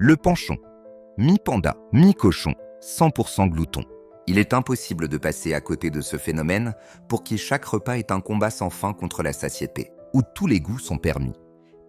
Le panchon, mi-panda, mi-cochon, 100% glouton. Il est impossible de passer à côté de ce phénomène pour qui chaque repas est un combat sans fin contre la satiété, où tous les goûts sont permis.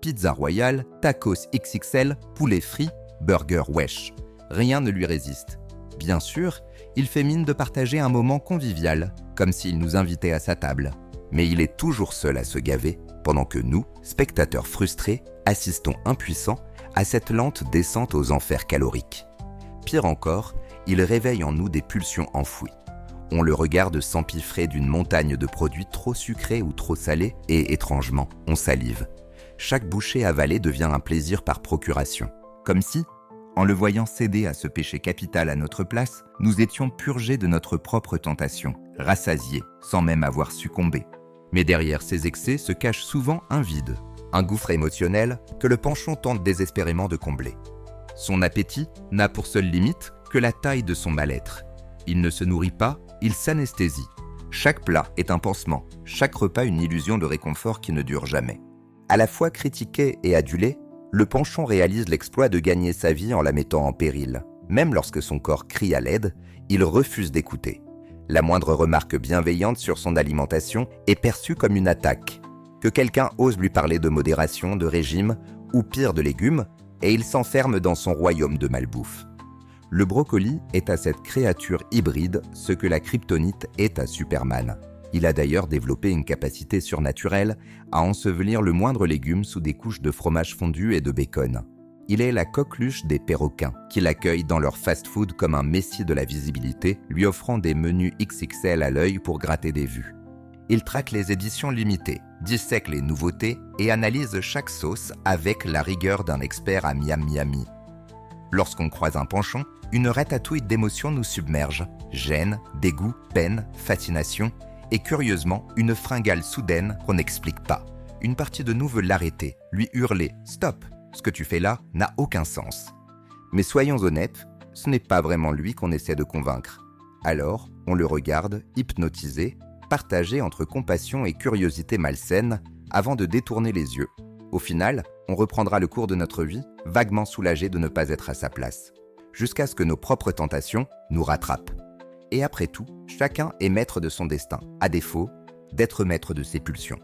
Pizza royale, tacos XXL, poulet frit, burger wesh. Rien ne lui résiste. Bien sûr, il fait mine de partager un moment convivial, comme s'il nous invitait à sa table. Mais il est toujours seul à se gaver, pendant que nous, spectateurs frustrés, assistons impuissants à cette lente descente aux enfers caloriques. Pire encore, il réveille en nous des pulsions enfouies. On le regarde s'empiffrer d'une montagne de produits trop sucrés ou trop salés et, étrangement, on salive. Chaque bouchée avalée devient un plaisir par procuration. Comme si, en le voyant céder à ce péché capital à notre place, nous étions purgés de notre propre tentation, rassasiés, sans même avoir succombé. Mais derrière ces excès se cache souvent un vide, un gouffre émotionnel que le panchon tente désespérément de combler. Son appétit n'a pour seule limite que la taille de son mal-être. Il ne se nourrit pas, il s'anesthésie. Chaque plat est un pansement, chaque repas une illusion de réconfort qui ne dure jamais. À la fois critiqué et adulé, le panchon réalise l'exploit de gagner sa vie en la mettant en péril. Même lorsque son corps crie à l'aide, il refuse d'écouter. La moindre remarque bienveillante sur son alimentation est perçue comme une attaque. Que quelqu'un ose lui parler de modération, de régime, ou pire de légumes, et il s'enferme dans son royaume de malbouffe. Le brocoli est à cette créature hybride ce que la kryptonite est à Superman. Il a d'ailleurs développé une capacité surnaturelle à ensevelir le moindre légume sous des couches de fromage fondu et de bacon. Il est la coqueluche des perroquins, qui l'accueillent dans leur fast-food comme un messie de la visibilité, lui offrant des menus XXL à l'œil pour gratter des vues. Il traque les éditions limitées, dissèque les nouveautés et analyse chaque sauce avec la rigueur d'un expert à Miami. Lorsqu'on croise un panchon, une ratatouille d'émotions nous submerge. Gêne, dégoût, peine, fascination et curieusement, une fringale soudaine qu'on n'explique pas. Une partie de nous veut l'arrêter, lui hurler « Stop, ce que tu fais là n'a aucun sens ». Mais soyons honnêtes, ce n'est pas vraiment lui qu'on essaie de convaincre. Alors, on le regarde, hypnotisé, partagé entre compassion et curiosité malsaine, avant de détourner les yeux. Au final, on reprendra le cours de notre vie, vaguement soulagé de ne pas être à sa place. Jusqu'à ce que nos propres tentations nous rattrapent. Et après tout, chacun est maître de son destin, à défaut d'être maître de ses pulsions.